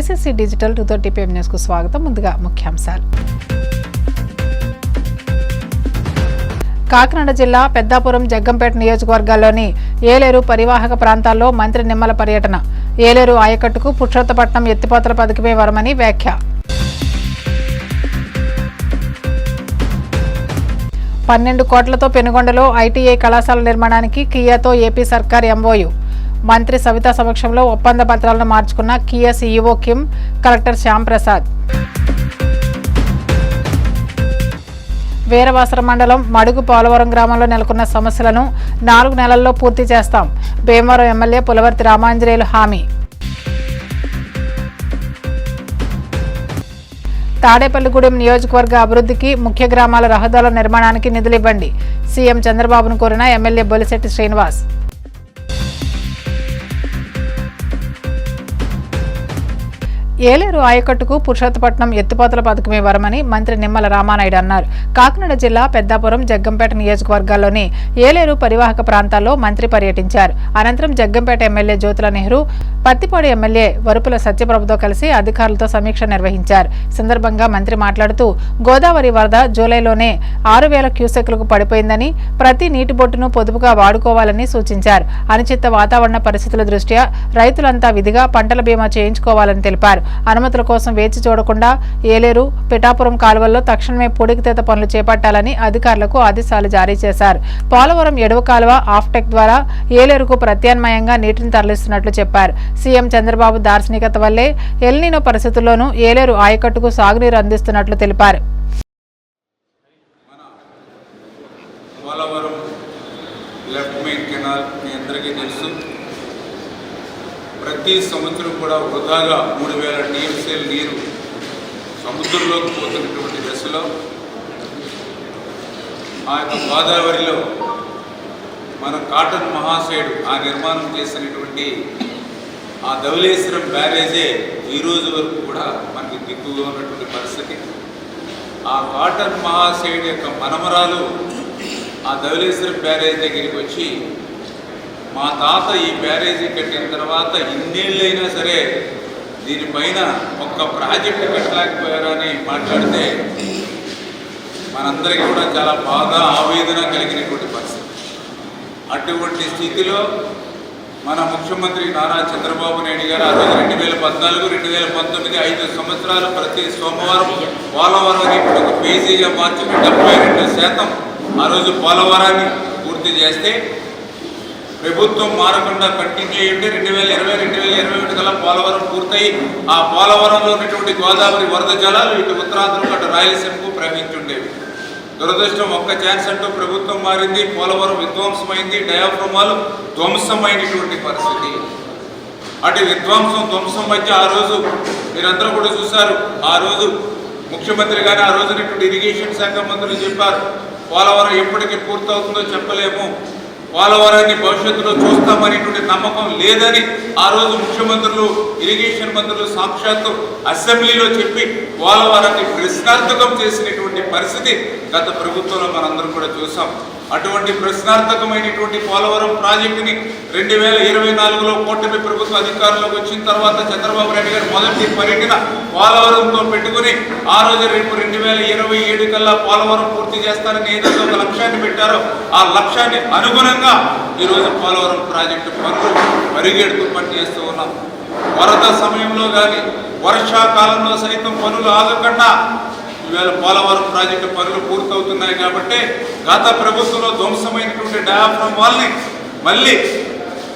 ACC digital 230 PM news కు స్వాగతం. ముందుగా ముఖ్యాంశాలు. కాకినాడ జిల్లా పెద్దాపురం, జగ్గంపేట నియోజకవర్గాల్లోని ఏలేరు పరివాహక ప్రాంతాల్లో మంత్రి నిమ్మల పర్యటన. ఏలేరు ఆయకట్టుకు పురుషోత్తపట్నం ఎత్తిపోతల పథకమే వరమని వ్యాఖ్య. 12 కోట్లతో పెనుగొండలో ఐటీఐ కళాశాల నిర్మాణానికి కియాతో ఏపీ సర్కార్ ఎంఓయు. మంత్రి సవిత సమక్షంలో ఒప్పంద పత్రాలను మార్చుకున్న Kia CEO Kim, collector Shyamprasad. Veeravasaram మండలం మడుగు పోలవరం గ్రామంలో నెలకొన్న సమస్యలను 4 నెలల్లో పూర్తి చేస్తాం. భీమవరం ఎమ్మెల్యే పులవర్తి రామాంజనేయులు హామీ. తాడేపల్లిగూడెం నియోజకవర్గ అభివృద్ధికి ముఖ్య గ్రామాల రహదారుల నిర్మాణానికి నిధులివ్వండి. సీఎం చంద్రబాబును కోరిన ఎమ్మెల్యే బొలిశెట్టి శ్రీనివాస్. ఏలేరు ఆయకట్టుకు పురుషోత్తపట్నం ఎత్తిపోతల పథకమే వరమని మంత్రి నిమ్మల రామానాయుడు అన్నారు. కాకినాడ జిల్లా పెద్దాపురం, జగ్గంపేట నియోజకవర్గాల్లోని ఏలేరు పరివాహక ప్రాంతాల్లో మంత్రి పర్యటించారు. అనంతరం జగ్గంపేట ఎమ్మెల్యే జ్యోతుల నెహ్రూ, పత్తిపాడు ఎమ్మెల్యే వరుపుల సత్యప్రభతో కలిసి అధికారులతో సమీక్ష నిర్వహించారు. సందర్భంగా మంత్రి మాట్లాడుతూ గోదావరి వరద జూలైలోనే 6,000 క్యూసెక్లకు పడిపోయిందని, ప్రతి నీటి బొట్టును పొదుపుగా వాడుకోవాలని సూచించారు. అనిశ్చిత వాతావరణ పరిస్థితుల దృష్ట్యా రైతులంతా విధిగా పంటల బీమా చేయించుకోవాలని తెలిపారు. అనుమతుల కోసం వేచి చూడకుండా ఏలేరు, పిఠాపురం కాలువల్లో తక్షణమే పూడికితీత పనులు చేపట్టాలని అధికారులకు ఆదేశాలు జారీ చేశారు. పోలవరం ఎడవ కాలువ ఆఫ్టెక్ ద్వారా ఏలేరుకు ప్రత్యామ్నాయంగా నీటిని తరలిస్తున్నట్లు చెప్పారు. సీఎం చంద్రబాబు దార్శనికత వల్లే ఎల్నినో పరిస్థితుల్లోనూ ఏలేరు ఆయకట్టుకు సాగునీరు అందిస్తున్నట్లు తెలిపారు. ప్రతి సంవత్సరం కూడా వృధాగా 3,000 టీఎంసీల నీరు సముద్రంలోకి పోతున్నటువంటి దశలో ఆ యొక్క గోదావరిలో మన కాటన్ మహాశయుడు ఆ నిర్మాణం చేసినటువంటి ఆ ధవళేశ్వరం బ్యారేజే ఈరోజు వరకు కూడా మనకి దిక్కుగా ఉన్నటువంటి పరిస్థితి. ఆ కాటన్ మహాశయుడు యొక్క మనమరాలు ఆ ధవళేశ్వరం బ్యారేజ్ దగ్గరికి వచ్చి, మా తాత ఈ బ్యారేజీ కట్టిన తర్వాత ఇన్నేళ్ళైనా సరే దీనిపైన ఒక్క ప్రాజెక్టు కట్టలేకపోయారా అని మాట్లాడితే మనందరికీ కూడా చాలా బాగా ఆవేదన కలిగినటువంటి పరిస్థితి. అటువంటి స్థితిలో మన ముఖ్యమంత్రి నారా చంద్రబాబు నాయుడు గారు ఆ రోజు 2014, 2019 5 సంవత్సరాలు ప్రతి సోమవారం పోలవరాన్ని ఇప్పుడు ఒక పేజీగా మార్చి 72% ఆ రోజు పోలవరాన్ని పూర్తి చేస్తే, ప్రభుత్వం మారకుండా కంటిన్యూ అయ్యింటే 2020, 2021 కల్లా పోలవరం పూర్తయి ఆ పోలవరంలో ఉన్నటువంటి గోదావరి వరద జలాలు ఇటు ఉత్తరాంధ్రకు అటు రాయలసీమకు ప్రవహించుండేవి. దురదృష్టం, ఒక్క ఛాన్స్ అంటూ ప్రభుత్వం మారింది, పోలవరం విధ్వంసమైంది, డయాఫ్రమాలు ధ్వంసమైనటువంటి పరిస్థితి. అటు విధ్వంసం ధ్వంసం మధ్య ఆ రోజు మీరందరూ కూడా చూశారు. ఆ రోజు ముఖ్యమంత్రి గారు ఆ రోజునటువంటి ఇరిగేషన్ శాఖ మంత్రులు చెప్పారు, పోలవరం ఎప్పటికీ పూర్తవుతుందో చెప్పలేము, పోలవరాన్ని భవిష్యత్తులో చూస్తామనేటువంటి నమ్మకం లేదని ఆ రోజు ముఖ్యమంత్రులు, ఇరిగేషన్ మంత్రులు సాక్షాత్తు అసెంబ్లీలో చెప్పి పోలవరాన్ని ప్రశ్నార్థకం చేసినటువంటి పరిస్థితి గత ప్రభుత్వంలో మనందరం కూడా చూసాం. అటువంటి ప్రశ్నార్థకమైనటువంటి పోలవరం ప్రాజెక్టుని 2024లో కూటమి ప్రభుత్వ అధికారంలోకి వచ్చిన తర్వాత చంద్రబాబు నాయుడు గారు మొదటి పర్యటన పోలవరంతో పెట్టుకుని ఆ రోజు రేపు 2027 కల్లా పోలవరం పూర్తి చేస్తారని ఏదైతే ఒక లక్ష్యాన్ని పెట్టారో ఆ లక్ష్యాన్ని అనుగుణంగా ఈరోజు పోలవరం ప్రాజెక్టు పనులు పరిగెడుతూ పనిచేస్తూ ఉన్నాం. వరద సమయంలో కానీ వర్షాకాలంలో సైతం పనులు ఆగకుండా ఈవేళ పోలవరం ప్రాజెక్టు పనులు పూర్తవుతున్నాయి. కాబట్టి గత ప్రభుత్వంలో ధ్వంసమైనటువంటి డయాఫ్రమ్ వాల్ని మళ్ళీ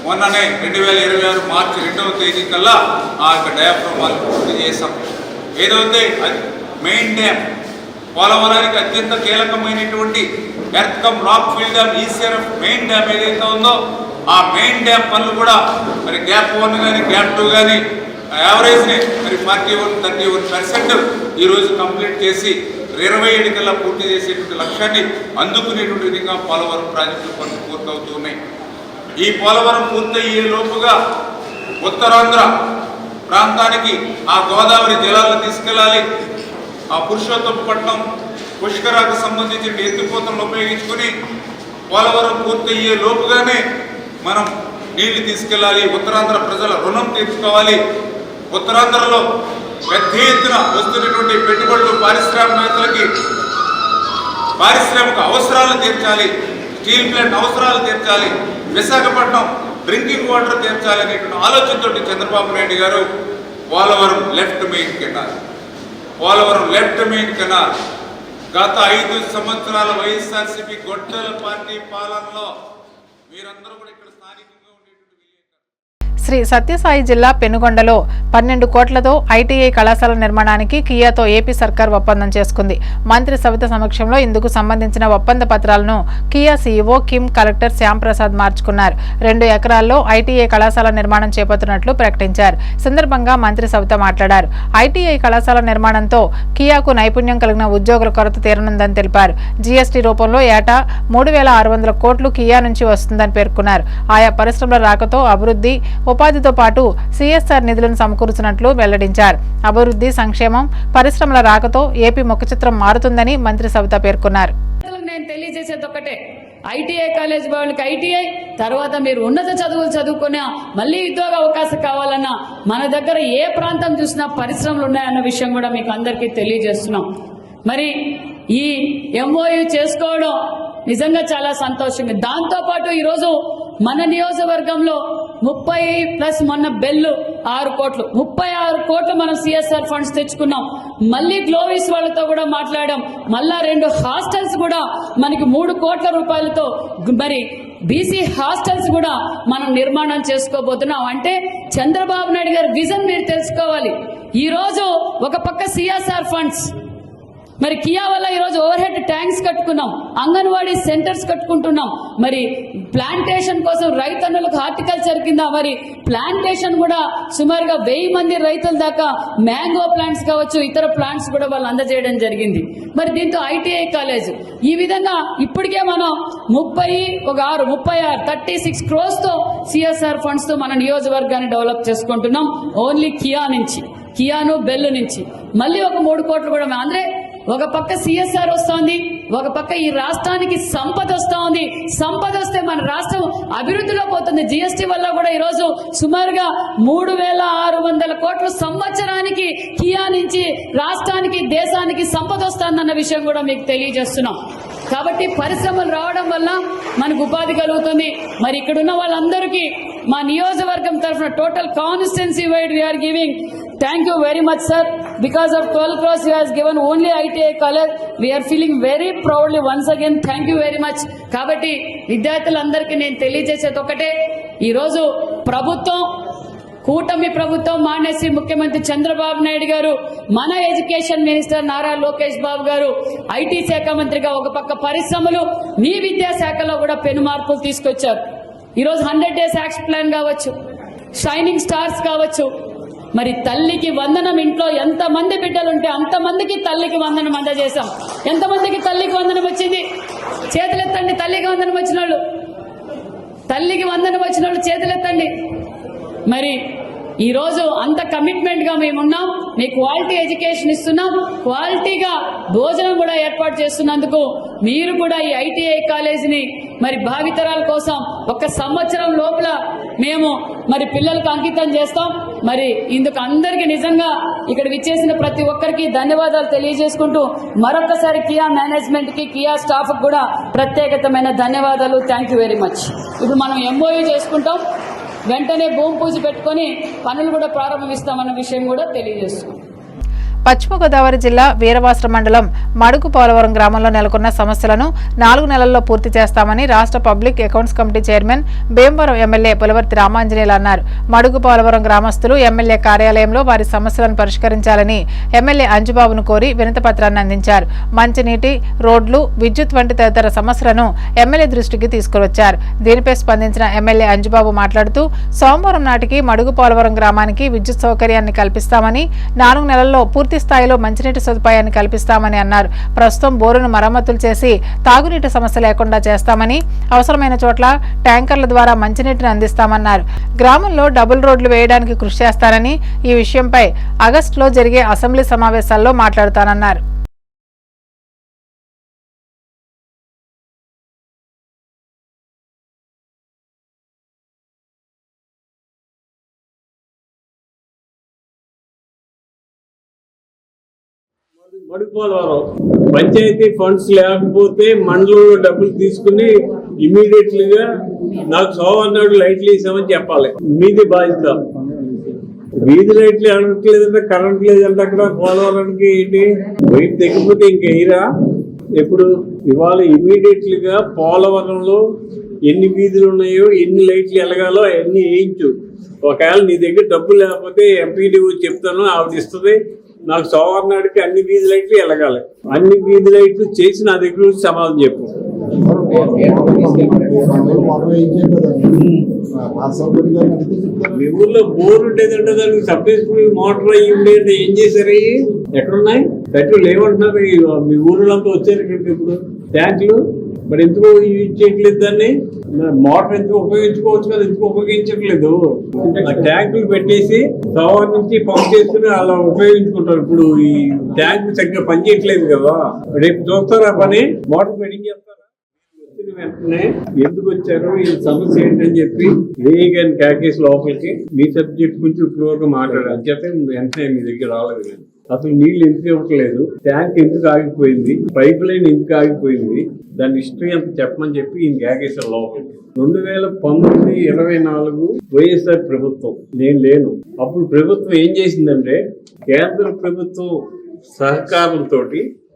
మొన్ననే 2026 మార్చి 2వ తేదీ కల్లా ఆ యొక్క డయాఫ్రమ్ వాల్ పూర్తి చేశాం. ఏదైతే మెయిన్ డ్యామ్, పోలవరానికి అత్యంత కీలకమైనటువంటి ఎర్త్కమ్ rock fill dam, ECRF main dam ఏదైతే ఉందో ఆ మెయిన్ డ్యామ్ పనులు కూడా మరి గ్యాప్ 1 కానీ గ్యాప్ 2 కానీ యావరేజ్ని మరి 41-31% ఈరోజు కంప్లీట్ చేసి 27 కల్లా పూర్తి చేసేటువంటి లక్ష్యాన్ని అందుకునేటువంటి విధంగా పోలవరం ప్రాజెక్టులు పనులు పూర్తవుతూ ఉన్నాయి. ఈ పోలవరం పూర్తయ్యే లోపుగా ఉత్తరాంధ్ర ప్రాంతానికి ఆ గోదావరి జలాలను తీసుకెళ్ళాలి. ఆ పురుషోత్తపట్నం పుష్కరాకు సంబంధించిన ఎత్తిపోతలను ఉపయోగించుకుని పోలవరం పూర్తయ్యే లోపుగానే మనం నీళ్లు తీసుకెళ్ళాలి. ఉత్తరాంధ్ర ప్రజల రుణం తీర్చుకోవాలి. ఉత్తరాంధ్రలో పెద్ద ఎత్తున వస్తున్నటువంటి పెట్టుబడులు పారిశ్రామికవేత్తలకి పారిశ్రామిక అవసరాలు తీర్చాలి, స్టీల్ ప్లాంట్ అవసరాలు తీర్చాలి, విశాఖపట్నం డ్రింకింగ్ వాటర్ తీర్చాలి అనేటువంటి ఆలోచనతో చంద్రబాబు నాయుడు గారు పోలవరం లెఫ్ట్ మెయిన్ కెనాల్ గత 5 సంవత్సరాల వైఎస్ఆర్సీపీ గొడ్డల పార్టీ పాలనలో మీరందరూ కూడా ఇక్కడ స్థానికంగా ఉండేటువంటి శ్రీ సత్యసాయి జిల్లా పెనుగొండలో 12 కోట్లతో ఐటీఐ కళాశాల నిర్మాణానికి కియాతో ఏపీ సర్కార్ ఒప్పందం చేసుకుంది. మంత్రి సవిత సమక్షంలో ఇందుకు సంబంధించిన ఒప్పంద పత్రాలను Kia CEO Kim collector Shyamprasad మార్చుకున్నారు. 2 ఎకరాల్లో ఐటీఐ కళాశాల నిర్మాణం చేపడుతున్నట్లు ప్రకటించారు. సందర్భంగా మంత్రి సవిత మాట్లాడారు. ఐటీఐ కళాశాల నిర్మాణంతో కియాకు నైపుణ్యం కలిగిన ఉద్యోగుల కొరత తీరనుందని తెలిపారు. జీఎస్టీ రూపంలో ఏటా 3,600 కోట్లు కియా నుంచి వస్తుందని పేర్కొన్నారు. ఆయా పరిశ్రమల రాకతో అభివృద్ధి ఉపాధితో పాటు సిఎస్ఆర్ నిధులను సమకూర్చినట్లు వెల్లడించారు. అభివృద్ధి, సంక్షేమం, పరిశ్రమల రాకతో ఏపీ ముఖచిత్రం మారుతుందని మంత్రి సవిత పేర్కొన్నారు. నేను తెలియజేసేది ఒకటే, ఐటీఐ కాలేజ్ వాళ్ళకి ఐటీఐ తర్వాత మీరు ఉన్నత చదువులు చదువుకున్నా మళ్ళీ ఉద్యోగ అవకాశం కావాలన్నా మన దగ్గర ఏ ప్రాంతం చూసినా పరిశ్రమలు ఉన్నాయన్న విషయం కూడా మీకు అందరికీ తెలియజేస్తున్నాం. మరి ఈ ఎంఓయూ చేసుకోవడం నిజంగా చాలా సంతోషంగా. దాంతోపాటు ఈరోజు మన నియోజకవర్గంలో 30+ మొన్న బెల్లు 6 కోట్లు 36 కోట్లు మనం సిఎస్ఆర్ ఫండ్స్ తెచ్చుకున్నాం. మళ్ళీ గ్లోవిస్ వాళ్ళతో కూడా మాట్లాడాం. మళ్ళా 2 హాస్టల్స్ కూడా మనకి 3 కోట్ల రూపాయలతో మరి బీసీ హాస్టల్స్ కూడా మనం నిర్మాణం చేసుకోబోతున్నాం. అంటే చంద్రబాబు నాయుడు గారి విజన్ మీరు తెలుసుకోవాలి. ఈ రోజు ఒక పక్క సిఎస్ఆర్ ఫండ్స్, మరి కియా వల్ల ఈరోజు ఓవర్ హెడ్ ట్యాంక్స్ కట్టుకున్నాం, అంగన్వాడీ సెంటర్స్ కట్టుకుంటున్నాం. మరి ప్లాంటేషన్ కోసం రైతన్నులకు హార్టికల్చర్ కింద మరి ప్లాంటేషన్ కూడా సుమారుగా 1000 మంది రైతుల దాకా మ్యాంగో ప్లాంట్స్ కావచ్చు, ఇతర ప్లాంట్స్ కూడా వాళ్ళు అందజేయడం జరిగింది. మరి దీంతో ఐటీఐ కాలేజ్ ఈ విధంగా ఇప్పటికే మనం 36 crores తో సిఎస్ఆర్ ఫండ్స్ తో మన నియోజకవర్గాన్ని డెవలప్ చేసుకుంటున్నాం. ఓన్లీ కియాను బెల్లు నుంచి మళ్ళీ ఒక 3 కోట్లు కూడా అంటే ఒక పక్క సిఎస్ఆర్ వస్తోంది, ఒక పక్క ఈ రాష్ట్రానికి సంపద వస్తా ఉంది. సంపద వస్తే మన రాష్ట్రం అభివృద్ధిలో పోతుంది. జీఎస్టీ వల్ల కూడా ఈరోజు సుమారుగా 3,600 కోట్ల సంవత్సరానికి కియా నుంచి రాష్ట్రానికి దేశానికి సంపద వస్తుందన్న విషయం కూడా మీకు తెలియజేస్తున్నాం. కాబట్టి పరిశ్రమలు రావడం వల్ల మనకు ఉపాధి కలుగుతుంది. మరి ఇక్కడ ఉన్న వాళ్ళందరికీ మా నియోజకవర్గం తరఫున total constituency wide we are giving thank you very much sir. Because of 12 crores you has given only ITI college, we are feeling very proudly once again. Thank you very much. కాబట్టి విద్యార్థులందరికీ నేను తెలియజేసేది ఒకటే, ఈరోజు ప్రభుత్వం కూటమి ప్రభుత్వం మానేసి ముఖ్యమంత్రి చంద్రబాబు నాయుడు గారు, మన ఎడ్యుకేషన్ మినిస్టర్ నారా లోకేష్ బాబు గారు ఐటీ శాఖ మంత్రిగా ఒక పక్క పరిశ్రమలు, మీ విద్యాశాఖలో కూడా పెను మార్పులు తీసుకొచ్చారు. ఈరోజు 100 days యాక్షన్ ప్లాన్ కావచ్చు, షైనింగ్ స్టార్స్ కావచ్చు. మరి తల్లికి వందనం ఇంట్లో ఎంతమంది బిడ్డలుంటే అంతమందికి తల్లికి వందనం అందజేశాం. ఎంతమందికి తల్లికి వందనం వచ్చింది? చేతులెత్తండి. తల్లికి వందనం వచ్చిన వాళ్ళు చేతులెత్తండి. మరి ఈరోజు అంత కమిట్మెంట్ గా మేమున్నాం. మీ క్వాలిటీ ఎడ్యుకేషన్ ఇస్తున్నాం, క్వాలిటీగా భోజనం కూడా ఏర్పాటు చేస్తున్నందుకు మీరు కూడా ఈ ఐటీఐ కాలేజీని మరి భావితరాల కోసం 1 సంవత్సరం లోపల మేము మరి పిల్లలకు అంకితం చేస్తాం. మరి ఇందుకు అందరికీ నిజంగా ఇక్కడ విచ్చేసిన ప్రతి ఒక్కరికి ధన్యవాదాలు తెలియజేసుకుంటూ మరొకసారి కియా మేనేజ్మెంట్ కి, కియా స్టాఫ్ కూడా ప్రత్యేకమైన ధన్యవాదాలు. Thank you very much. ఇప్పుడు మనం ఎంఓయూ చేసుకుంటాం, వెంటనే భూమి పూజ పెట్టుకొని పనులు కూడా ప్రారంభిస్తామన్న విషయం కూడా తెలియజేస్తున్నాం. పశ్చిమ గోదావరి జిల్లా వీరవాసర మండలం మడుగు పోలవరం గ్రామంలో నెలకొన్న సమస్యలను 4 నెలల్లో పూర్తి చేస్తామని రాష్ట్ర public accounts committee chairman Bhimavaram MLA Pulavarthi Ramanjaneyulu అన్నారు. మడుగు పోలవరం గ్రామస్తులు ఎమ్మెల్యే కార్యాలయంలో వారి సమస్యలను పరిష్కరించాలని ఎమ్మెల్యే అంజుబాబును కోరి వినతిపత్రాన్ని అందించారు. మంచినీటి, రోడ్లు, విద్యుత్ వంటి తదితర సమస్యలను ఎమ్మెల్యే దృష్టికి తీసుకువచ్చారు. దీనిపై స్పందించిన ఎమ్మెల్యే అంజుబాబు మాట్లాడుతూ సోమవారం నాటికి మడుగు పోలవరం గ్రామానికి విద్యుత్ సౌకర్యాన్ని కల్పిస్తామని, 4 నెలల్లో పూర్తి స్థాయిలో మంచినీటి సదుపాయాన్ని కల్పిస్తామని అన్నారు. ప్రస్తుతం బోరును మరమ్మతులు చేసి తాగునీటి సమస్య లేకుండా చేస్తామని, అవసరమైన చోట్ల ట్యాంకర్ల ద్వారా మంచినీటిని అందిస్తామన్నారు. గ్రామంలో డబుల్ రోడ్లు వేయడానికి కృషి చేస్తారని, ఈ విషయంపై ఆగస్టులో జరిగే అసెంబ్లీ సమావేశాల్లో మాట్లాడుతానన్నారు. మడుకోలవరం పంచాయతీ ఫండ్స్ లేకపోతే మండలంలో డబ్బులు తీసుకుని ఇమీడియట్లీగా నాకు సోమవారం లైట్లు వేసామని చెప్పాలి. మీది బాధ్యత. వీధి లైట్లు అడగట్లేదంటే కరెంట్ లేదంటే అక్కడ పోలవరానికి ఏంటి వైపు తెగిపోతే ఇంకెయ్యరా? ఎప్పుడు ఇవాళ ఇమీడియట్లీగా పోలవరంలో ఎన్ని వీధులు ఉన్నాయో ఎన్ని లైట్లు ఎలగాలో అవన్నీ వేయించు. ఒకవేళ నీ దగ్గర డబ్బులు లేకపోతే ఎంపీడీ చెప్తాను, ఆవిడ ఇస్తుంది. నాకు సోమవారం నాటికి అన్ని వీధి లైట్లు ఎలగాలి. అన్ని వీధి లైట్లు చేసి నా దగ్గర నుంచి సమాధానం చెప్పు. మీ ఊర్లో బోర్ ఉండేదంటే దానికి సబ్సిడీ మోటార్ అయ్యి ఉండేది ఏం చేశారు? ఎక్కడున్నాయి? పెట్రోల్ ఏమంటున్నారు? మీ ఊర్లంతా వచ్చారు ఇక్కడికి ఇప్పుడు ట్యాంకులు. మరి ఎందుకు యూజ్ చేయట్లేదు దాన్ని? మోటార్ ఎందుకు ఉపయోగించుకోవచ్చు కదా, ఎందుకు ఉపయోగించట్లేదు? ట్యాంకులు పెట్టేసి సోమవారం నుంచి పంప్ చేసుకుని అలా ఉపయోగించుకుంటారు. ఇప్పుడు ఈ ట్యాంక్ సరిగ్గా పనిచేయట్లేదు కదా. రేపు చూస్తారా పని? మోటార్ ఫిట్టింగ్ చేస్తారా? వచ్చిన వెంటనే ఎందుకు వచ్చారు, ఈ సమస్య ఏంటని చెప్పి వేయగాని క్యాకేజ్ లోపలికి మీ సబ్జెక్ట్ గురించి ఇప్పుడు వరకు మాట్లాడారు. అంచేతే వెంటనే మీ దగ్గర రాలేదు. అసలు నీళ్ళు ఎందుకు ఇవ్వట్లేదు, ట్యాంక్ ఎందుకు ఆగిపోయింది, పైప్ లైన్ ఎందుకు ఆగిపోయింది, దాని హిస్టరీ అంత చెప్పమని చెప్పి ఈయన క్యాకేశారు లోపలికి. 2019-24 వైఎస్ఆర్ ప్రభుత్వం, నేను లేను అప్పుడు. ప్రభుత్వం ఏం చేసిందంటే కేంద్ర ప్రభుత్వం సహకారంతో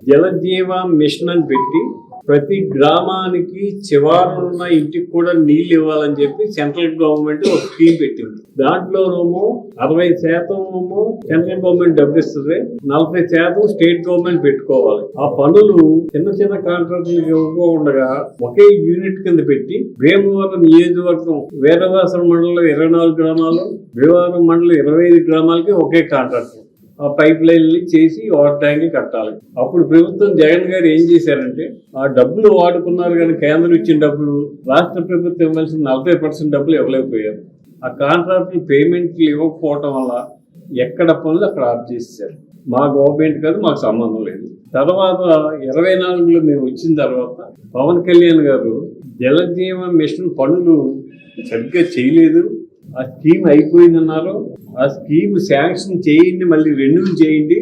జలజీవ మిషన్ అని పెట్టి ప్రతి గ్రామానికి చివరనున్న ఇంటికి కూడా నీళ్లు ఇవ్వాలని చెప్పి సెంట్రల్ గవర్నమెంట్ ఒక స్కీమ్ పెట్టింది. దాంట్లోనేమో 60% సెంట్రల్ గవర్నమెంట్ డబ్బు ఇస్తుంది, 40% స్టేట్ గవర్నమెంట్ పెట్టుకోవాలి. ఆ పనులు చిన్న చిన్న కాంట్రాక్టులకు ఇవ్వకుండా ఒకే యూనిట్ కింద పెట్టి భీమవరం నియోజకవర్గం వేదవాసరం మండలంలో 24 గ్రామాలు, భీమవరం మండలం 25 గ్రామాలకి ఒకే కాంట్రాక్ట్ ఆ పైప్ లైన్లు చేసి వాటర్ ట్యాంకులు కట్టాలి. అప్పుడు ప్రభుత్వం జగన్ గారు ఏం చేశారంటే ఆ డబ్బులు వాడుకున్నారు, కానీ కేంద్రం ఇచ్చిన డబ్బులు రాష్ట్ర ప్రభుత్వం ఇవ్వాల్సిన 40% డబ్బులు ఇవ్వలేకపోయారు. ఆ కాంట్రాక్టులు పేమెంట్లు ఇవ్వకపోవటం వల్ల ఎక్కడ పనులు అక్కడ ఆఫ్ చేశారు. మా గవర్నమెంట్ కాదు, మాకు సంబంధం లేదు. తర్వాత 24లో మేము వచ్చిన తర్వాత పవన్ కళ్యాణ్ గారు జలజీవన మిషన్ పనులు సరిగ్గా చేయలేదు, ఆ స్కీమ్ అయిపోయిందన్నారు. ఆ స్కీమ్ శాంక్షన్ చేయండి, మళ్ళీ రెన్యూల్ చేయండి,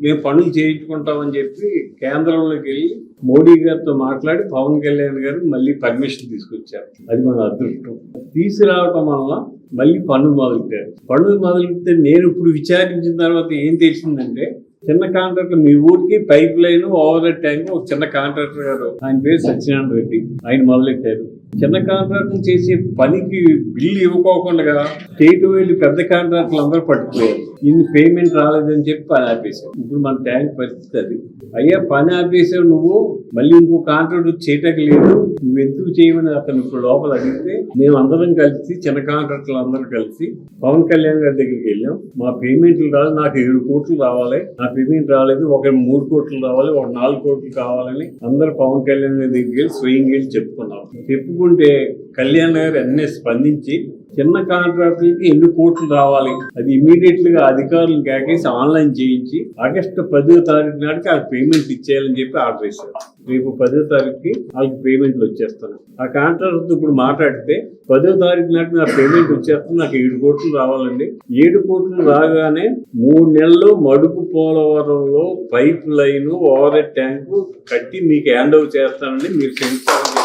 మేము పనులు చేయించుకుంటామని చెప్పి కేంద్రంలోకి వెళ్ళి మోడీ గారితో మాట్లాడి పవన్ కళ్యాణ్ గారు మళ్ళీ పర్మిషన్ తీసుకొచ్చారు. అది మన అదృష్టం. తీసుకురావటం వల్ల మళ్ళీ పనులు మొదలెట్టారు. పనులు మొదలెడితే నేను ఇప్పుడు విచారించిన తర్వాత ఏం తెలిసిందంటే చిన్న కాంట్రాక్టర్ మీ ఊరికి pipe line over head tank ఒక చిన్న కాంట్రాక్టర్ గారు, ఆయన పేరు సత్యనారాయణ రెడ్డి, ఆయన మొదలెట్టారు. చిన్న కాంట్రాక్టర్ చేసే పనికి బిల్లు ఇవ్వకోకుండా స్టేట్ వెళ్ళి పెద్ద కాంట్రాక్టర్లు అందరూ పట్టుకుపోయారు. ఇన్ని పేమెంట్ రాలేదని చెప్పి పని ఆపేశారు. ఇప్పుడు మన ట్యాంక్ పరిస్థితి అది. అయ్యా పని ఆపేసావు నువ్వు, మళ్ళీ ఇంకో కాంట్రాక్టర్ చేయటం లేదు, నువ్వు ఎందుకు చేయమని అతను ఇప్పుడు లోపల అడిగితే మేము అందరం కలిసి చిన్న కాంట్రాక్టర్లు అందరూ కలిసి పవన్ కళ్యాణ్ గారి దగ్గరికి వెళ్ళాం. మా పేమెంట్లు రాదు, నాకు 7 కోట్లు రావాలి, నా పేమెంట్ రాలేదు, ఒక 3 కోట్లు రావాలి, ఒక 4 కోట్లు కావాలని అందరూ పవన్ కళ్యాణ్ గారి దగ్గరికి వెళ్ళి స్వయంగా వెళ్ళి చెప్పుకున్నాం. చెప్పుకుంటే కళ్యాణ్ గారు అన్నీ స్పందించి చిన్న కాంట్రాక్టర్లకి 8 కోట్లు రావాలి, అది ఇమీడియట్ గా అధికారులను కేకేసి ఆన్లైన్ చేయించి ఆగస్టు 10వ తారీఖు నాటికి ఆ పేమెంట్ ఇచ్చేయాలని చెప్పి ఆర్డర్ ఇచ్చారు. రేపు 10వ తారీఖుకి వాళ్ళకి పేమెంట్లు వచ్చేస్తాను. ఆ కాంట్రాక్టర్ ఇప్పుడు మాట్లాడితే 10వ తారీఖు నాటికి నా పేమెంట్ వచ్చేస్తుంది, నాకు 7 కోట్లు రావాలండి. 7 కోట్లు రాగానే 3 నెలల్లో మడుపు పోలవరంలో pipeline overhead tank కట్టి మీకు హ్యాండ్ ఓవర్ చేస్తానని మీరు తెలుసుకోవాలి.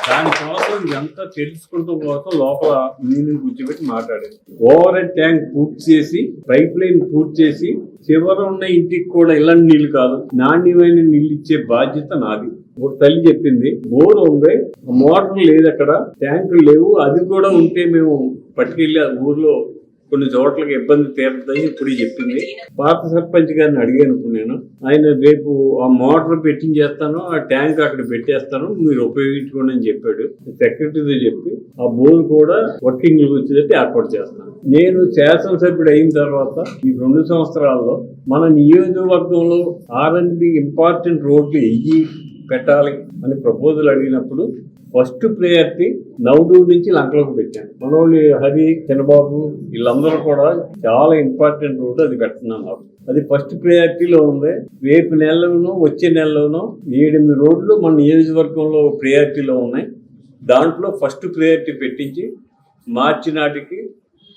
దానికోసం ఇదంతా తెలుసుకుంటూ కోసం లోపల నీళ్ళు కూర్చోబెట్టి మాట్లాడారు. ఓవర్ హెడ్ ట్యాంక్ పూర్తి చేసి పైప్ లైన్ పూర్తి చేసి చివర ఉన్న ఇంటికి కూడా ఇలాంటి నీళ్లు కాదు, నాణ్యమైన నీళ్ళు ఇచ్చే బాధ్యత నాది. ఒక తల్లి చెప్పింది బోర్ ఉంది, మోటార్ లేదు, అక్కడ ట్యాంకులు లేవు, అది కూడా ఉంటే మేము పట్టుకెళ్ళి ఊర్లో కొన్ని చోట్లకి ఇబ్బంది తీరుతుందని ఇప్పుడు చెప్పింది. పాత సర్పంచ్ గారిని అడిగాను నేను, ఆయన రేపు ఆ మోటార్ పెట్టించేస్తాను, ఆ ట్యాంక్ అక్కడ పెట్టేస్తాను, మీరు ఉపయోగించుకోండి అని చెప్పాడు. సెక్రటరీతో చెప్పి ఆ బోర్ కూడా వర్కింగ్ వచ్చేటట్టు ఏర్పాటు చేస్తాను. నేను శాసనసభ్యుడు అయిన తర్వాత ఈ 2 సంవత్సరాల్లో మన నియోజకవర్గంలో R&B ఇంపార్టెంట్ రోడ్లు పెట్టాలి అని ప్రపోజల్ అడిగినప్పుడు ఫస్ట్ ప్రయారిటీ నవడూరు నుంచి లంకలోకి పెట్టాను. మనోళ్ళు హరి, చంద్రబాబు వీళ్ళందరూ కూడా చాలా ఇంపార్టెంట్ రోడ్డు అది పెడుతున్నాను. అది ఫస్ట్ ప్రయారిటీలో ఉంది. రేపు నెలలోనూ వచ్చే నెలలోనూ 7-8 రోడ్లు మన నియోజకవర్గంలో ప్రయారిటీలో ఉన్నాయి. దాంట్లో ఫస్ట్ ప్రయారిటీ పెట్టించి మార్చి నాటికి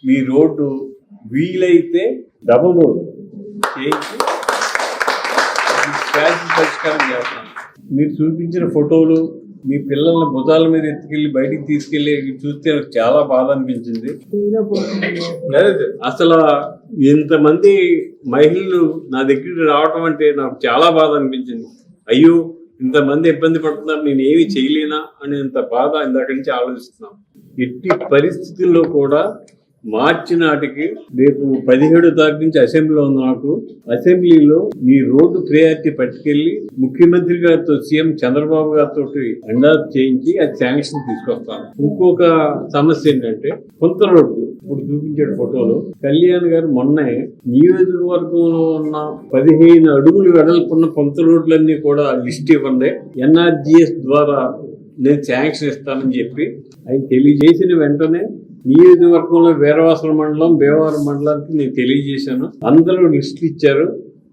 మీ రోడ్డు వీలైతే డబుల్ రోడ్డు చేయించి వ్యాధి పరిష్కారం చేస్తాం. మీరు చూపించిన ఫోటోలు మీ పిల్లల్ని భుజాల మీద ఎత్తుకెళ్ళి బయటికి తీసుకెళ్లి చూస్తే నాకు చాలా బాధ అనిపించింది. అసలు ఇంతమంది మహిళలు నా దగ్గరికి రావటం అంటే నాకు చాలా బాధ అనిపించింది. అయ్యో ఇంతమంది ఇబ్బంది పడుతున్నారు, నేను ఏమి చేయలేనా అనేంత బాధ ఇందాక నుంచి ఆలోచిస్తున్నాం. ఎట్టి పరిస్థితుల్లో కూడా మార్చి నాటికి రేపు 17వ తారీఖు నుంచి అసెంబ్లీలో ఉంది. నాకు అసెంబ్లీలో ఈ రోడ్డు ప్రయారిటీ పట్టుకెళ్లి ముఖ్యమంత్రి గారితో సీఎం చంద్రబాబు గారితో ఎండార్స్ చేయించి అది శాంక్షన్ తీసుకొస్తాను. ఇంకొక సమస్య ఏంటంటే కొంత రోడ్డు ఇప్పుడు చూపించాడు ఫోటోలో. కళ్యాణ్ గారు మొన్నే నియోజకవర్గంలో ఉన్న 15 అడుగులు వెడల్పున్న కొంత రోడ్లన్నీ కూడా లిస్ట్ ఇవ్వండి, NRGS ద్వారా నేను శాంక్షన్ ఇస్తానని చెప్పి ఆయన తెలియజేసిన వెంటనే నియోజకవర్గంలో వీరవాసల మండలం, భీమవరం మండలానికి నేను తెలియజేశాను. అందరూ లిస్టులు ఇచ్చారు.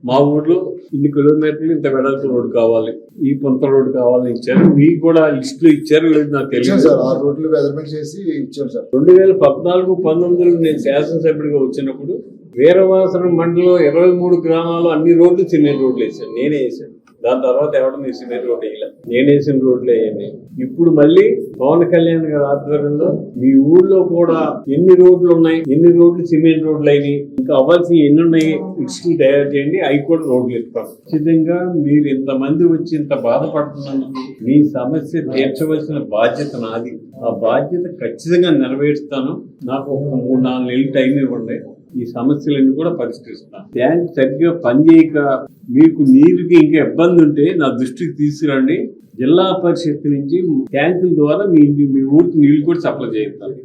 మా ఊర్లో ఇన్ని కిలోమీటర్లు ఇంత వెడల్పు రోడ్డు కావాలి, ఈ పొంత రోడ్డు కావాలని ఇచ్చారు. మీకు కూడా లిస్టులు ఇచ్చారు లేదు నాకు తెలియదు. 2014-19 నేను శాసనసభ్యుడిగా వచ్చినప్పుడు వీరవాసల మండలం 23 గ్రామాలు అన్ని రోడ్లు సిమెంట్ రోడ్లు వేసాను, నేనే వేసాను. దాని తర్వాత ఎవరు మీరు సిమెంట్ రోడ్ వేయలే, నేను వేసిన రోడ్లు వేయండి. ఇప్పుడు మళ్ళీ పవన్ కళ్యాణ్ గారి ఆధ్వర్యంలో మీ ఊళ్ళో కూడా ఎన్ని రోడ్లు ఉన్నాయి, ఎన్ని రోడ్లు సిమెంట్ రోడ్లు అయినాయి, ఇంకా అవ్వాల్సి ఎన్ని ఉన్నాయి లిస్టులు తయారు చేయండి, అవి కూడా రోడ్లు ఇస్తాం. ఖచ్చితంగా మీరు ఇంతమంది వచ్చి ఇంత బాధపడుతున్నందుకు మీ సమస్య తీర్చవలసిన బాధ్యత నాది. ఆ బాధ్యత ఖచ్చితంగా నెరవేరుస్తాను. నాకు ఒక 3-4 నెలలు టైం ఇవ్వండి, ఈ సమస్యలన్నీ కూడా పరిష్కరిస్తాను. ట్యాంక్ సరిగ్గా పనిచేయక మీకు నీరుకి ఇంకా ఇబ్బంది ఉంటే నా దృష్టికి తీసుకురండి. జిల్లా పరిషత్ నుంచి ట్యాంకుల ద్వారా మీ ఊరికి నీళ్లు కూడా సప్లై చేస్తాను.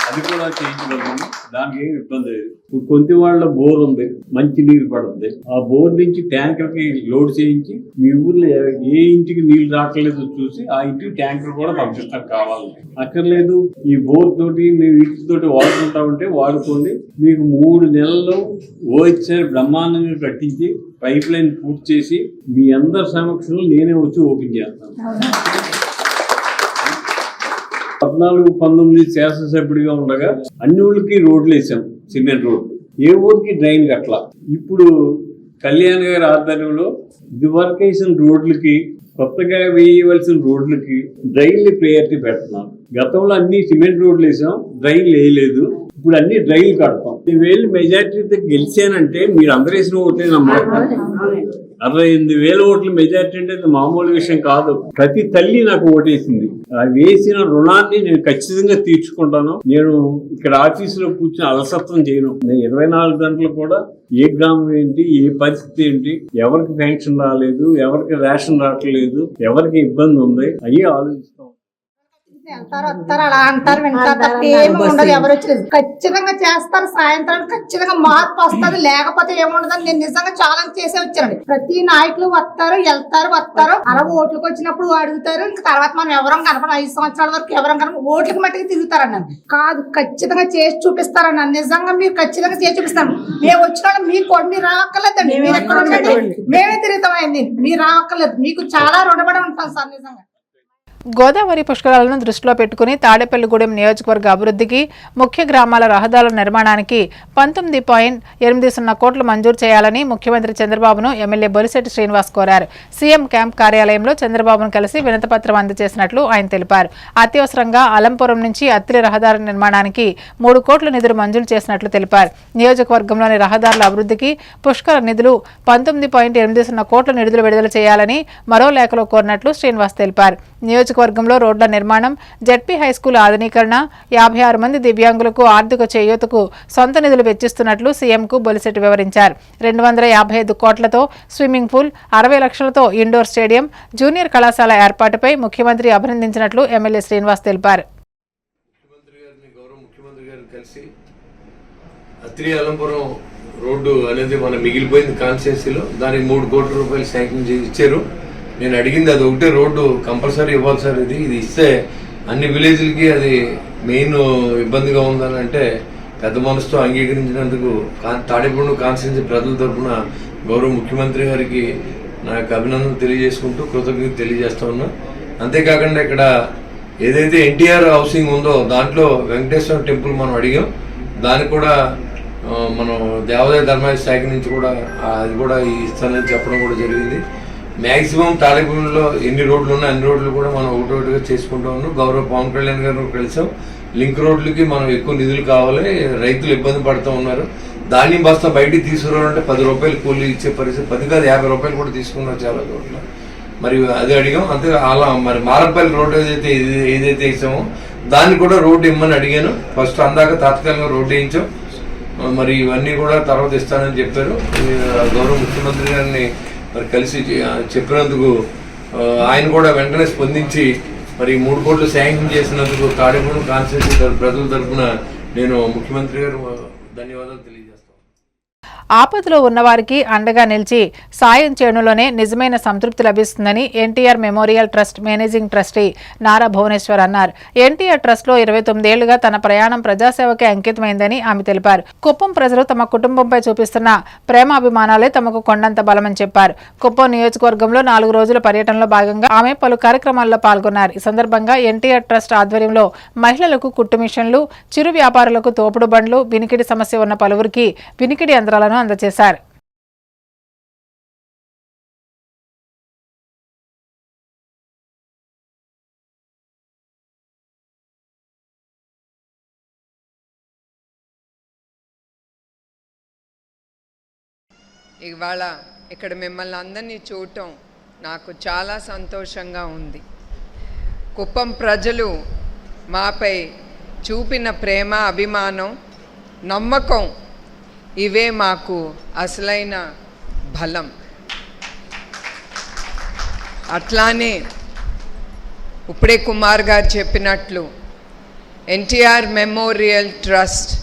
అది కూడా చేయించగలను, దానికి ఏమి ఇబ్బంది లేదు. ఇప్పుడు కొంతవాళ్ళ బోర్ ఉంది, మంచి నీరు పడుతుంది. ఆ బోర్ నుంచి ట్యాంకర్కి లోడ్ చేయించి మీ ఊర్లో ఏ ఇంటికి నీళ్లు రావట్లేదో చూసి ఆ ఇంటికి ట్యాంకర్ కూడా పంపిస్తాం. కావాలి అక్కర్లేదు, ఈ బోర్ తోటి మేము వీటితోటి వాడుకుంటా ఉంటే వాడుకోండి. మీకు 3 నెలల్లో OHR బ్రహ్మాండంగా కట్టించి పైప్ లైన్ పూర్తి చేసి మీ అందరి సమక్షంలో నేనే వచ్చి ఓపెన్ చేస్తాను. 14-19 శాసనసభ్యుడిగా ఉండగా అన్ని ఊళ్ళకి రోడ్లు వేసాం, సిమెంట్ రోడ్లు. ఏ ఊరికి డ్రైన్ కట్టలా. ఇప్పుడు కళ్యాణ్ గారి ఆధ్వర్యంలో ఇదివరకు వేసిన రోడ్లకి, కొత్తగా వేయవలసిన రోడ్లకి డ్రైన్లు ప్రయారిటీ పెడుతున్నాం. గతంలో అన్ని సిమెంట్ రోడ్లు వేసాం, డ్రైన్లు వేయలేదు. ఇప్పుడు అన్ని డ్రైన్లు కడతాం. 1000 మెజార్టీతో గెలిచానంటే మీరు అందరూ వేసిన ఓట్లేనమ్మా. 68,000 ఓట్ల మెజార్టీ అంటే మామూలు విషయం కాదు. ప్రతి తల్లి నాకు ఓటేసింది. వేసిన రుణాన్ని నేను ఖచ్చితంగా తీర్చుకుంటాను. నేను ఇక్కడ ఆఫీసులో కూర్చొని అలసత్వం చేయను. నేను 24 గంటలు కూడా ఏ గ్రామం ఏంటి, ఏ పరిస్థితి ఏంటి, ఎవరికి పెన్షన్ రాలేదు, ఎవరికి రేషన్ రావట్లేదు, ఎవరికి ఇబ్బంది ఉంది, అయ్యే ఆలోచిస్తాం. వెళ్తారు వస్తారు అలా అంటారు వింటారు తప్ప ఏమి ఉండదు. ఎవరు వచ్చలేదు ఖచ్చితంగా చేస్తారు. సాయంత్రం ఖచ్చితంగా మార్పు వస్తుంది, లేకపోతే ఏముండదని నేను నిజంగా ఛాలెంజ్ చేసే వచ్చానండి. ప్రతి నాయకులు వస్తారు వస్తారు అలా ఓట్లకు వచ్చినప్పుడు అడుగుతారు. ఇంకా తర్వాత మనం ఎవరం కనపడం 5 సంవత్సరాల వరకు ఎవరం కనపడం ఓట్లకి మట్టికి తిరుగుతారన్నాను. కాదు, ఖచ్చితంగా చేసి చూపిస్తారన్నాను. నిజంగా మీరు ఖచ్చితంగా చేసి చూపిస్తాను. మేము వచ్చిన మీరు రావక్కర్లేదండి. మీరు ఎక్కడ ఉండండి, మేమే తిరుగుతామండి. మీరు రావక్కర్లేదు. మీకు చాలా రుణపడి ఉంటాం సార్. నిజంగా గోదావరి పుష్కరాలను దృష్టిలో పెట్టుకుని తాడేపల్లిగూడెం నియోజకవర్గ అభివృద్ధికి, ముఖ్య గ్రామాల రహదారుల నిర్మాణానికి 19.80 కోట్లు మంజూరు చేయాలని ముఖ్యమంత్రి చంద్రబాబును ఎమ్మెల్యే బొలిశెట్టి శ్రీనివాస్ కోరారు. సీఎం క్యాంప్ కార్యాలయంలో చంద్రబాబును కలిసి వినతిపత్రం అందజేసినట్లు ఆయన తెలిపారు. అత్యవసరంగా అలంపురం నుంచి అత్తిలి రహదారి నిర్మాణానికి 3 కోట్ల నిధులు మంజూరు చేసినట్లు తెలిపారు. నియోజకవర్గంలోని రహదారుల అభివృద్ధికి పుష్కర నిధులు 19.80 కోట్ల నిధులు విడుదల చేయాలని మరో లేఖలో కోరినట్లు శ్రీనివాస్ తెలిపారు. నియోజకవర్గంలో రోడ్ల నిర్మాణం, జెడ్పీ హైస్కూల్ ఆధునీకరణ, 56 మంది దివ్యాంగులకు ఆర్థిక చేయూతకు సొంత నిధులు వెచ్చిస్తున్నట్లు సీఎంకు బొలిశెట్టి వివరించారు. 255 కోట్లతో స్విమ్మింగ్ పూల్, 60 లక్షలతో ఇండోర్ స్టేడియం, జూనియర్ కళాశాల ఏర్పాటుపై ముఖ్యమంత్రి అభినందించినట్లు ఎమ్మెల్యే శ్రీనివాస్ తెలిపారు. అత్తిలి అలంపురం రోడ్డు అనేది మన మిగిలిపోయింది కాన్స్టిట్యున్సీలో. దానికి 3 కోట్ల రూపాయలు శాంక్షన్ చేసి ఇచ్చారు. నేను అడిగింది అది ఒకటే రోడ్డు కంపల్సరీ ఇవ్వాలి సార్, ఇది ఇస్తే అన్ని విలేజ్లకి అది మెయిన్ ఇబ్బందిగా ఉందని అంటే పెద్ద మనసుతో అంగీకరించినందుకు తాడేపల్లి కాన్స్టిట్యున్సీ ప్రజల తరఫున గౌరవ ముఖ్యమంత్రి గారికి నా యొక్క అభినందన తెలియజేసుకుంటూ కృతజ్ఞత తెలియజేస్తా ఉన్నా. అంతేకాకుండా ఇక్కడ ఏదైతే ఎన్టీఆర్ హౌసింగ్ ఉందో దాంట్లో వెంకటేశ్వర టెంపుల్ మనం అడిగాం, దానికి కూడా మనం దేవాదాయ ధర్మాదాయ శాఖ నుంచి కూడా అది కూడా ఇస్తానని చెప్పడం కూడా జరిగింది. మ్యాక్సిమం తాడేపల్లిలో ఎన్ని రోడ్లు ఉన్నాయి అన్ని రోడ్లు కూడా మనం ఒకటొకటిగా చేసుకుంటూ ఉన్నాం. గౌరవ పవన్ కళ్యాణ్ గారు కలిసాం. లింక్ రోడ్లకి మనం ఎక్కువ నిధులు కావాలి, రైతులు ఇబ్బంది పడుతూ ఉన్నారు. ధాన్యం బస్తా బయటికి తీసుకురావాలంటే 10 రూపాయలు కూలీ ఇచ్చే పరిస్థితి, 10 కాదు 50 రూపాయలు కూడా తీసుకున్నారు చాలా చోట్ల. మరి అది అడిగాం. అంతే అలా మరి మారపల్లి రోడ్డు ఏదైతే ఇచ్చామో దాన్ని కూడా రోడ్డు ఇమ్మని అడిగాను. ఫస్ట్ అందాక తాత్కాలికంగా రోడ్డు వేయించాం. మరి ఇవన్నీ కూడా తర్వాత ఇస్తానని చెప్పారు. గౌరవ ముఖ్యమంత్రి గారిని మరి కలిసి చెప్పినందుకు ఆయన కూడా వెంటనే స్పందించి మరి 3 కోట్లు శాంక్షన్ చేసినందుకు తాడేపల్లి కాన్స్టిట్యూన్సీ ప్రజల తరఫున నేను ముఖ్యమంత్రి గారు ధన్యవాదాలు తెలియజేస్తాను. ఆపదలో ఉన్నవారికి అండగా నిలిచి సాయం చేయడంలోనే నిజమైన సంతృప్తి లభిస్తుందని NTR memorial trust managing trustee Nara Bhuvaneshwar అన్నారు. ఎన్టీఆర్ ట్రస్ట్లో 29 ఏళ్లుగా తన ప్రయాణం ప్రజాసేవకే అంకితమైందని ఆమె తెలిపారు. కుప్పం ప్రజలు తమ కుటుంబంపై చూపిస్తున్న ప్రేమాభిమానాలే తమకు కొండంత బలమని చెప్పారు. కుప్పం నియోజకవర్గంలో 4 రోజుల పర్యటనలో భాగంగా ఆమె పలు కార్యక్రమాల్లో పాల్గొన్నారు. ఈ సందర్భంగా ఎన్టీఆర్ ట్రస్ట్ ఆధ్వర్యంలో మహిళలకు కుట్టు మిషన్లు, చిరు వ్యాపారులకు తోపుడు బండ్లు, వినికిడి సమస్య ఉన్న పలువురికి వినికిడి యంత్రాలను అందజేశారు. ఇవాళ ఇక్కడ మిమ్మల్ని అందరినీ చూడటం నాకు చాలా సంతోషంగా ఉంది. కుప్పం ప్రజలు మాపై చూపిన ప్రేమ, అభిమానం, నమ్మకం ఇవే మాకు అసలైన బలం. అట్లానే ఇప్పుడే కుమార్ గారు చెప్పినట్లు ఎన్టీఆర్ మెమోరియల్ ట్రస్ట్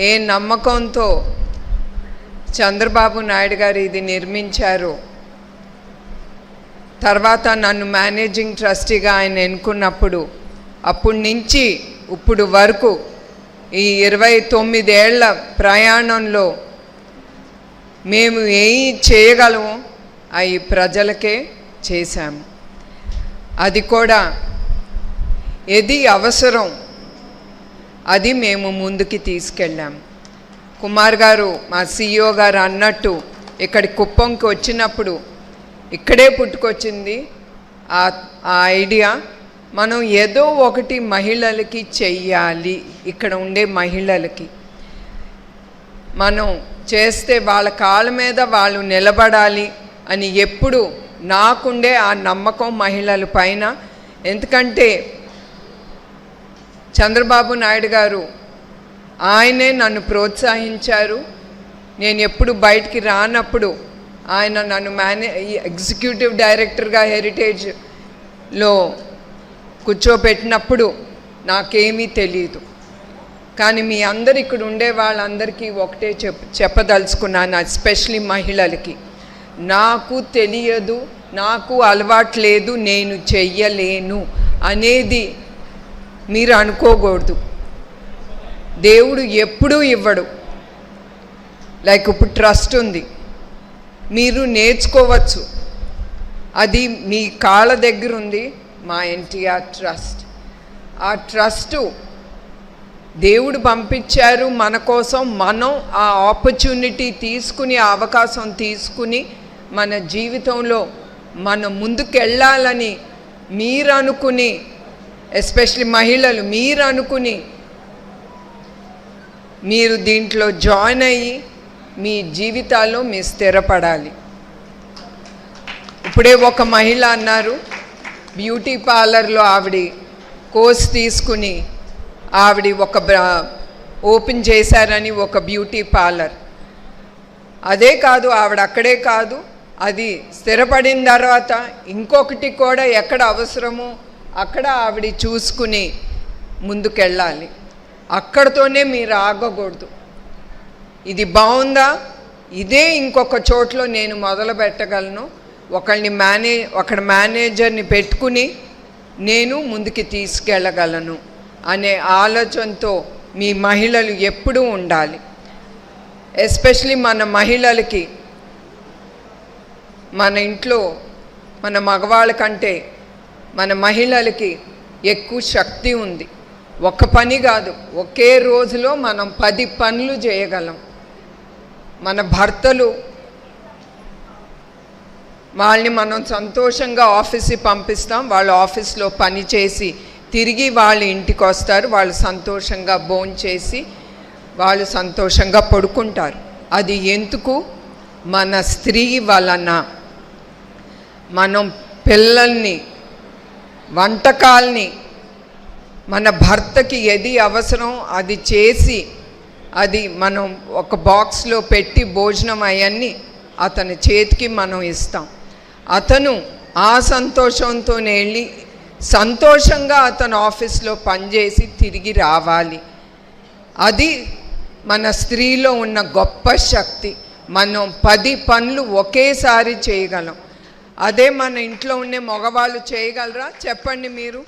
ఏ నమ్మకంతో చంద్రబాబు నాయుడు గారు ఇది నిర్మించారో, తర్వాత నన్ను మేనేజింగ్ ట్రస్టీగా ఆయన ఎన్నుకున్నప్పుడు అప్పటి నుంచి ఇప్పుడు వరకు ఈ 29 ఏళ్ల ప్రయాణంలో మేము ఏమి చేయగలమో అవి ప్రజలకే చేశాము. అది కూడా ఏది అవసరం అది మేము ముందుకి తీసుకెళ్ళాము. కుమార్ గారు మా CEO గారు అన్నట్టు ఇక్కడి కుప్పంకి వచ్చినప్పుడు ఇక్కడే పుట్టుకొచ్చింది ఆ ఐడియా. మనం ఏదో ఒకటి మహిళలకి చెయ్యాలి, ఇక్కడ ఉండే మహిళలకి మనం చేస్తే వాళ్ళ కాళ్ళ మీద వాళ్ళు నిలబడాలి అని ఎప్పుడు నాకుండే ఆ నమ్మకం మహిళల పైన. ఎందుకంటే చంద్రబాబు నాయుడు గారు ఆయనే నన్ను ప్రోత్సహించారు. నేను ఎప్పుడు బయటికి రానప్పుడు ఆయన నన్ను ఎగ్జిక్యూటివ్ డైరెక్టర్గా హెరిటేజ్లో కూర్చోబెట్టినప్పుడు నాకేమీ తెలియదు. కానీ మీ అందరు ఇక్కడ ఉండే వాళ్ళందరికీ ఒకటే చెప్పదలుచుకున్నాను, ఎస్పెషలీ మహిళలకి. నాకు తెలియదు, నాకు అలవాట్లేదు, నేను చెయ్యలేను అనేది మీరు అనుకోకూడదు. దేవుడు ఎప్పుడూ ఇవ్వడు. లైక్ ఇప్పుడు ట్రస్ట్ ఉంది, మీరు నేర్చుకోవచ్చు, అది మీ కాళ్ళ దగ్గర ఉంది. మా ఎన్టీఆర్ ట్రస్ట్, ఆ ట్రస్టు దేవుడు పంపించారు మన కోసం. మనం ఆ ఆపర్చునిటీ తీసుకుని, ఆ అవకాశం తీసుకుని మన జీవితంలో మనం ముందుకెళ్ళాలని మీరు అనుకుని, ఎస్పెషలీ మహిళలు మీరు అనుకుని మీరు దీంట్లో జాయిన్ అయ్యి మీ జీవితాల్లో మీరు స్థిరపడాలి. ఇప్పుడే ఒక మహిళ అన్నారు, బ్యూటీ పార్లర్లో ఆవిడ కోర్స్ తీసుకుని ఆవిడ ఒక ఓపెన్ చేశారని ఒక బ్యూటీ పార్లర్. అదే కాదు, ఆవిడ అక్కడే కాదు, అది స్థిరపడిన తర్వాత ఇంకొకటి కూడా ఎక్కడ అవసరమో అక్కడ ఆవిడ చూసుకుని ముందుకెళ్ళాలి. అక్కడితోనే మీరు ఆగకూడదు. ఇది బాగుందా, ఇదే ఇంకొక చోట్లో నేను మొదలు పెట్టగలను, ఒక మేనేజర్ని పెట్టుకుని నేను ముందుకి తీసుకెళ్ళగలను అనే ఆలోచనతో మీ మహిళలు ఎప్పుడూ ఉండాలి. ఎస్పెషలీ మన మహిళలకి, మన ఇంట్లో మన మగవాళ్ళ కంటే మన మహిళలకి ఎక్కువ శక్తి ఉంది. ఒక పని కాదు, ఒకే రోజులో మనం 10 పనులు చేయగలం. మన భర్తలు వాళ్ళని మనం సంతోషంగా ఆఫీస్కి పంపిస్తాం, వాళ్ళు ఆఫీస్లో పని చేసి తిరిగి వాళ్ళ ఇంటికి వస్తారు, వాళ్ళు సంతోషంగా భోంచేసి వాళ్ళు సంతోషంగా పడుకుంటారు. అది ఎందుకు? మన స్త్రీ వలన మనం పిల్లల్ని, వంటకాల్ని మన భర్తకి ఏది అవసరం అది చేసి అది మనం ఒక బాక్స్లో పెట్టి భోజనం అవన్నీ అతని చేతికి మనం ఇస్తాం. అతను ఆ సంతోషంతోనే వెళ్ళి సంతోషంగా అతను ఆఫీస్లో పనిచేసి తిరిగి రావాలి. అది మన స్త్రీలో ఉన్న గొప్ప శక్తి. మనం 10 పనులు ఒకేసారి చేయగలం. అదే మన ఇంట్లో ఉండే మగవాళ్ళు చేయగలరా? చెప్పండి మీరు.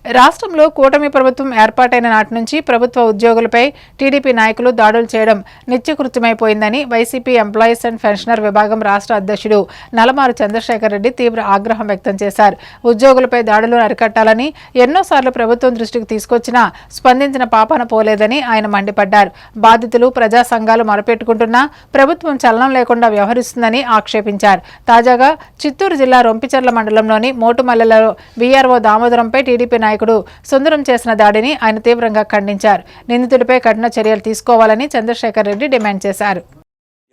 రాష్ట్రంలో కూటమి ప్రభుత్వం ఏర్పాటైన నాటి నుంచి ప్రభుత్వ ఉద్యోగులపై టీడీపీ నాయకులు దాడులు చేయడం నిత్యకృత్యమైపోయిందని వైసీపీ ఎంప్లాయీస్ అండ్ పెన్షనర్ విభాగం రాష్ట్ర అధ్యక్షుడు నలమారు చంద్రశేఖర్ రెడ్డి తీవ్ర ఆగ్రహం వ్యక్తం చేశారు. ఉద్యోగులపై దాడులను అరికట్టాలని ఎన్నోసార్లు ప్రభుత్వం దృష్టికి తీసుకొచ్చినా స్పందించిన పాపాన పోలేదని ఆయన మండిపడ్డారు. బాధితులు ప్రజా సంఘాలు మొరపెట్టుకుంటున్నా ప్రభుత్వం చలనం లేకుండా వ్యవహరిస్తుందని ఆక్షేపించారు. తాజాగా చిత్తూరు జిల్లా రొంపిచెర్ల మండలంలోని మోటుమల్లెలలో వీఆర్ఓ దామోదరంపై టీడీపీ నాయకుడు సుందరం చేసిన దాడిని ఆయన తీవ్రంగా ఖండించారు. నిందితుడిపై కఠిన చర్యలు తీసుకోవాలని చంద్రశేఖర్ రెడ్డి డిమాండ్ చేశారు.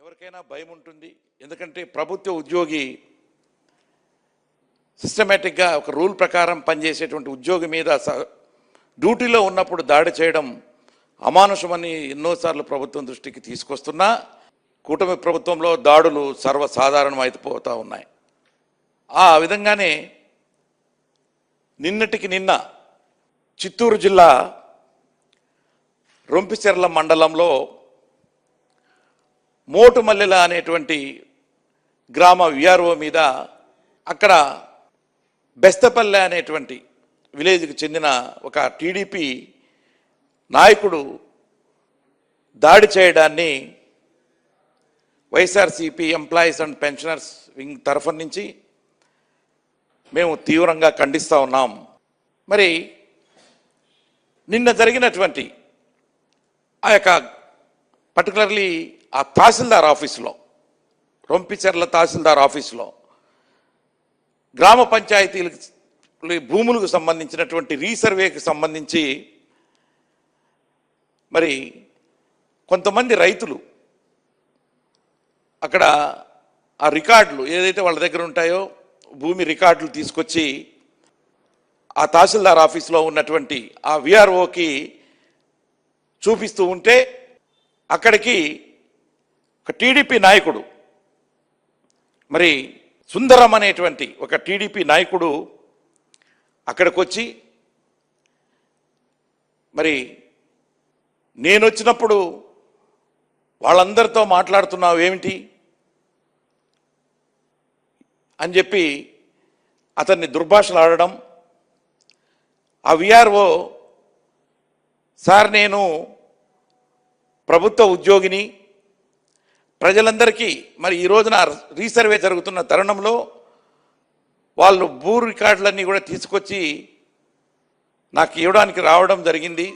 ఎవరికైనా భయం ఉంటుంది, ఎందుకంటే ప్రభుత్వ ఉద్యోగి సిస్టమేటిక్గా ఒక రూల్ ప్రకారం పనిచేసేటువంటి ఉద్యోగి మీద డ్యూటీలో ఉన్నప్పుడు దాడి చేయడం అమానుషమని ఎన్నోసార్లు ప్రభుత్వం దృష్టికి తీసుకొస్తున్నా కూటమి ప్రభుత్వంలో దాడులు సర్వసాధారణం అయిపోతూ ఉన్నాయి. ఆ విధంగానే నిన్నటికి నిన్న చిత్తూరు జిల్లా రొంపిచెర్ల మండలంలో మోటుమల్లెల అనేటువంటి గ్రామ విఆర్ఓ మీద అక్కడ బెస్తపల్లె అనేటువంటి విలేజ్కి చెందిన ఒక టీడీపీ నాయకుడు దాడి చేయడాన్ని YSRCP employees and pensioners wing తరఫు నుంచి మేము తీవ్రంగా ఖండిస్తూ ఉన్నాం. మరి నిన్న జరిగినటువంటి ఆ యొక్క పర్టికులర్లీ ఆ తహసీల్దార్ ఆఫీసులో, రొంపిచెర్ల తహసీల్దార్ ఆఫీసులో గ్రామ పంచాయతీల భూములకు సంబంధించినటువంటి రీసర్వేకి సంబంధించి మరి కొంతమంది రైతులు అక్కడ ఆ రికార్డులు ఏదైతే వాళ్ళ దగ్గర ఉంటాయో భూమి రికార్డులు తీసుకొచ్చి ఆ తహసీల్దార్ ఆఫీస్లో ఉన్నటువంటి ఆ విఆర్ఓకి చూపిస్తూ ఉంటే అక్కడికి ఒక టీడీపీ నాయకుడు, మరి సుందరం అనేటువంటి ఒక టీడీపీ నాయకుడు అక్కడికి వచ్చి మరి నేను వచ్చినప్పుడు వాళ్ళందరితో మాట్లాడుతున్నావు ఏమిటి అని చెప్పి అతన్ని దుర్భాషలు ఆడడం. ఆ విఆర్ఓ, సార్ నేను ప్రభుత్వ ఉద్యోగిని, ప్రజలందరికీ మరి ఈ రోజున రీసర్వే జరుగుతున్న తరుణంలో వాళ్ళు భూ రికార్డులన్నీ కూడా తీసుకొచ్చి నాకు ఇవ్వడానికి రావడం జరిగింది,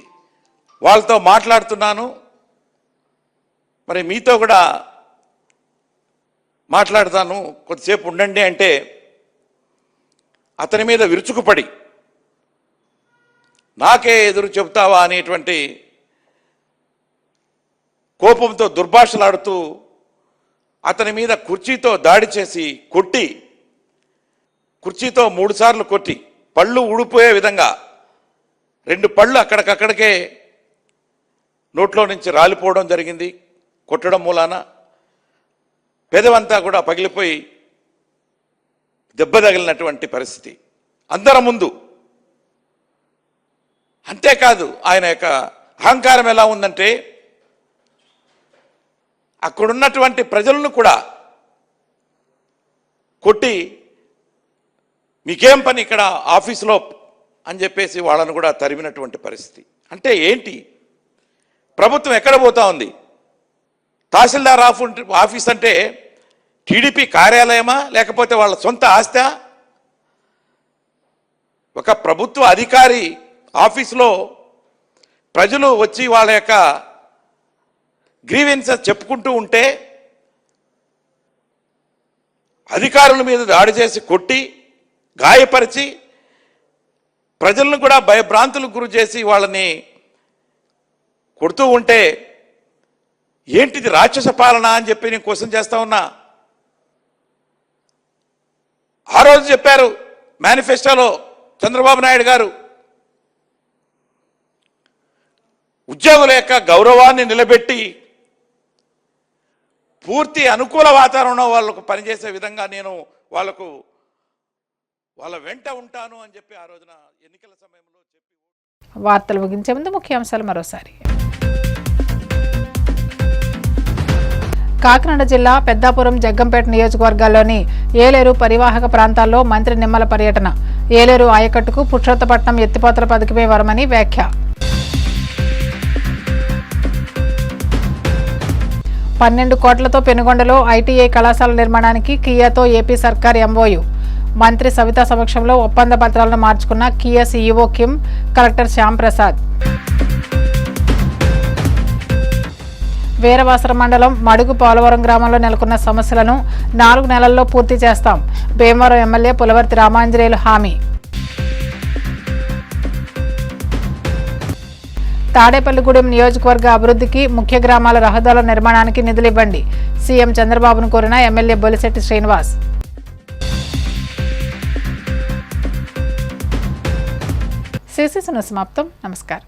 వాళ్ళతో మాట్లాడుతున్నాను, మరి మీతో కూడా మాట్లాడతాను, కొద్దిసేపు ఉండండి అంటే అతని మీద విరుచుకుపడి నాకే ఎదురు చెబుతావా అనేటువంటి కోపంతో దుర్భాషలాడుతూ అతని మీద కుర్చీతో దాడి చేసి కొట్టి, కుర్చీతో 3 సార్లు కొట్టి పళ్ళు ఊడిపోయే విధంగా 2 పళ్ళు అక్కడికక్కడికే నోట్లో నుంచి రాలిపోవడం జరిగింది. కొట్టడం మూలాన పెదవంతా కూడా పగిలిపోయి దెబ్బ తగిలినటువంటి పరిస్థితి అందరి ముందు. అంతేకాదు ఆయన యొక్క అహంకారం ఎలా ఉందంటే అక్కడున్నటువంటి ప్రజలను కూడా కొట్టి మీకేం పని ఇక్కడ ఆఫీసులో అని చెప్పేసి వాళ్ళను కూడా తరిమినటువంటి పరిస్థితి. అంటే ఏంటి, ప్రభుత్వం ఎక్కడ పోతా ఉంది? తహసీల్దార్ ఆఫీస్ అంటే టీడీపీ కార్యాలయమా లేకపోతే వాళ్ళ సొంత ఆస్తా? ఒక ప్రభుత్వ అధికారి ఆఫీసులో ప్రజలు వచ్చి వాళ్ళ యొక్క గ్రీవెన్సెస్ చెప్పుకుంటూ ఉంటే అధికారుల మీద దాడి చేసి కొట్టి గాయపరిచి ప్రజలను కూడా భయభ్రాంతులకు గురి చేసి వాళ్ళని కొడుతూ ఉంటే ఏంటిది రాక్షస పాలన అని చెప్పి నేను క్వశ్చన్ చేస్తా ఉన్నా. ఆ రోజు చెప్పారు మేనిఫెస్టోలో చంద్రబాబు నాయుడు గారు, ఉద్యోగుల యొక్క గౌరవాన్ని నిలబెట్టి పూర్తి అనుకూల వాతావరణంలో వాళ్ళకు పనిచేసే విధంగా నేను వాళ్ళ వెంట ఉంటాను అని చెప్పి ఆ రోజున ఎన్నికల సమయంలో చెప్పి. వార్తలు ముగించే ముందు ముఖ్యాంశాలు మరోసారి. కాకినాడ జిల్లా పెద్దాపురం జగ్గంపేట నియోజకవర్గాల్లోని ఏలేరు పరివాహక ప్రాంతాల్లో మంత్రి నిమ్మల పర్యటన. ఏలేరు ఆయకట్టుకు పురుషోత్తపట్నం ఎత్తిపోతల పథకమే వరమని వ్యాఖ్య. 12 కోట్లతో పెనుగొండలో ఐటీఐ కళాశాల నిర్మాణానికి కియాతో ఏపీ సర్కార్ ఎంఓయు. మంత్రి సవితా సమక్షంలో ఒప్పంద పత్రాలను మార్చుకున్న Kia CEO Kim, collector Shyamprasad. Veeravasaram మండలం మడుగు పోలవరం గ్రామంలో నెలకొన్న సమస్యలను 4 నెలల్లో పూర్తి చేస్తాం. భీమవరం ఎమ్మెల్యే పులవర్తి రామాంజనేయులు హామీ. తాడేపల్లిగూడెం నియోజకవర్గ అభివృద్ధికి ముఖ్య గ్రామాల రహదారుల నిర్మాణానికి నిధులివ్వండి. సీఎం చంద్రబాబును కోరిన ఎమ్మెల్యే బొలిశెట్టి శ్రీనివాస్. సమాప్తం. నమస్కారం.